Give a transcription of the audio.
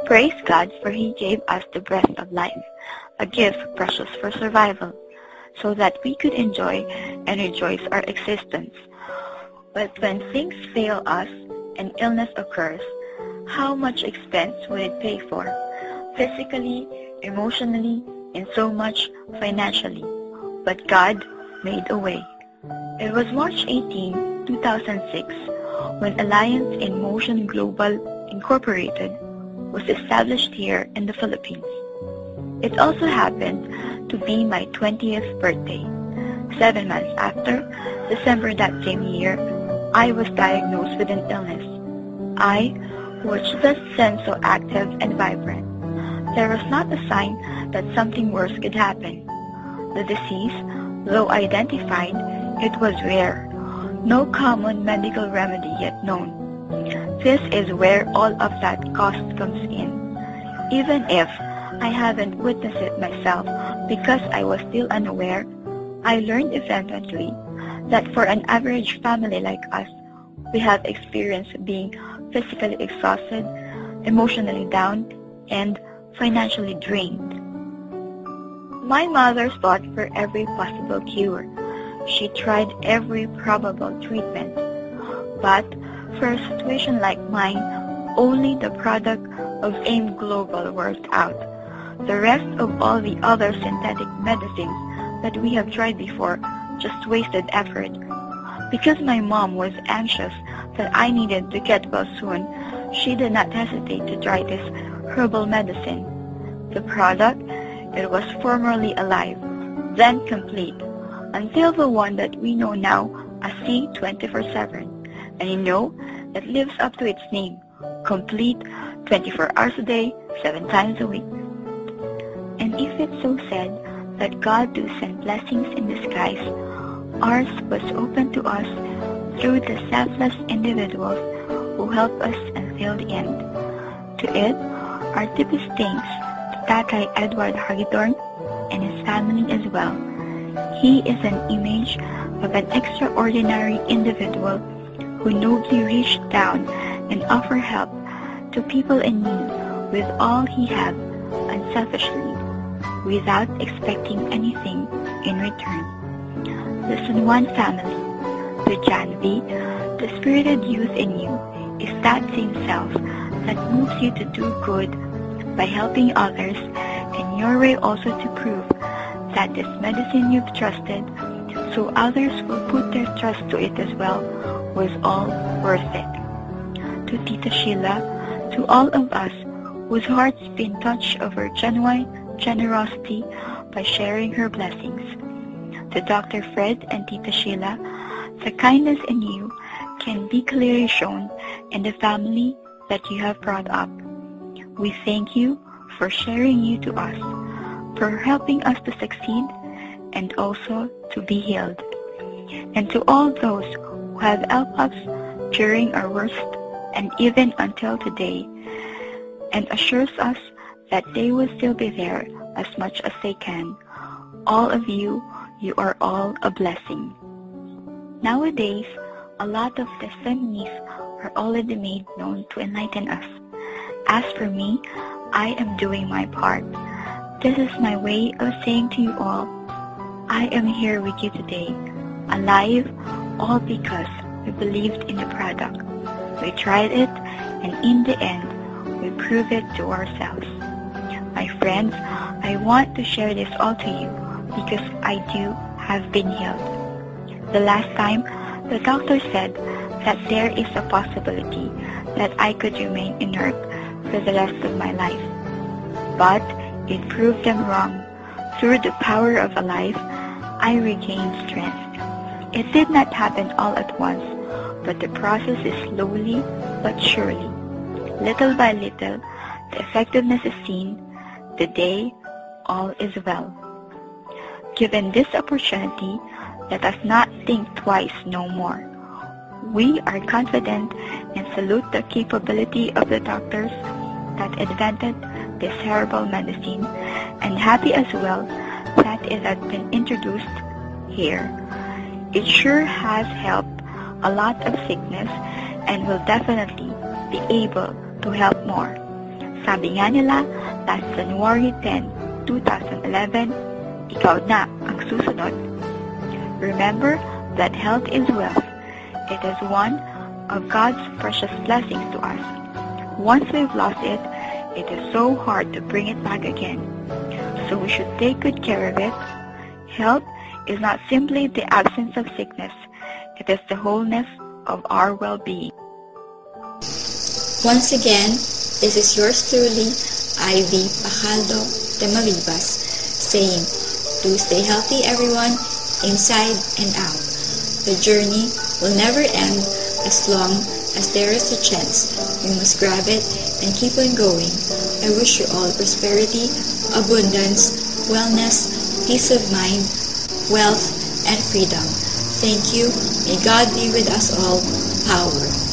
Praise God, for He gave us the breath of life, a gift precious for survival, so that we could enjoy and rejoice our existence. But when things fail us and illness occurs, how much expense would it pay for? Physically, emotionally, and so much financially. But God made a way. It was March 18, 2006, when Alliance in Motion Global Incorporated was established here in the Philippines. It also happened to be my 20th birthday. 7 months after, December that same year, I was diagnosed with an illness. I, which just then so active and vibrant, there was not a sign that something worse could happen. The disease, though identified, it was rare. No common medical remedy yet known. This is where all of that cost comes in. Even if I haven't witnessed it myself because I was still unaware, I learned eventually that for an average family like us, we have experienced being physically exhausted, emotionally down, and financially drained. My mother fought for every possible cure. She tried every probable treatment. But for a situation like mine, only the product of AIM Global worked out. The rest of all the other synthetic medicines that we have tried before just wasted effort. Because my mom was anxious that I needed to get well soon, she did not hesitate to try this herbal medicine. The product, it was formerly alive, then complete, until the one that we know now as C24/7. And you know, it lives up to its name, complete 24 hours a day, 7 times a week. And if it's so said that God do send blessings in disguise, ours was open to us through the selfless individuals who helped us until the end. To it, our deepest thanks to Tatay Edward Hagedorn and his family as well. He is an image of an extraordinary individual who nobly reached down and offered help to people in need with all he had unselfishly, without expecting anything in return. Listen, one family, to Janvi, the spirited youth in you is that same self that moves you to do good by helping others, and your way also to prove that this medicine you've trusted, so others will put their trust to it as well, was all worth it. To Tita Sheila, to all of us whose hearts been touched over genuine generosity by sharing her blessings. To Dr. Fred and Tita Sheila, the kindness in you can be clearly shown in the family that you have brought up. We thank you for sharing you to us, for helping us to succeed and also to be healed. And to all those who have helped us during our worst and even until today, and assures us that they will still be there as much as they can. All of you, you are all a blessing. Nowadays, a lot of testimonies are already made known to enlighten us. As for me, I am doing my part. This is my way of saying to you all, I am here with you today, alive, all because we believed in the product. We tried it, and in the end, we proved it to ourselves. My friends, I want to share this all to you because I do have been healed. The last time, the doctor said that there is a possibility that I could remain inert for the rest of my life. But it proved them wrong. Through the power of a life, I regained strength. It did not happen all at once, but the process is slowly but surely. Little by little, the effectiveness is seen. Today, all is well. Given this opportunity, let us not think twice no more. We are confident and salute the capability of the doctors that invented this herbal medicine, and happy as well that it has been introduced here. It sure has helped a lot of sickness and will definitely be able to help more. Sabi nga nila, last January 10, 2011, ikaw na ang susunod. Remember that health is wealth. It is one of God's precious blessings to us. Once we've lost it, it is so hard to bring it back again. So we should take good care of it. Health is not simply the absence of sickness. It is the wholeness of our well-being. Once again, this is yours truly, Ivy Pacaldo de Maribas, saying, to stay healthy everyone, inside and out. The journey will never end as long as there is a chance. We must grab it and keep on going. I wish you all prosperity, abundance, wellness, peace of mind, wealth, and freedom. Thank you. May God be with us all. Power.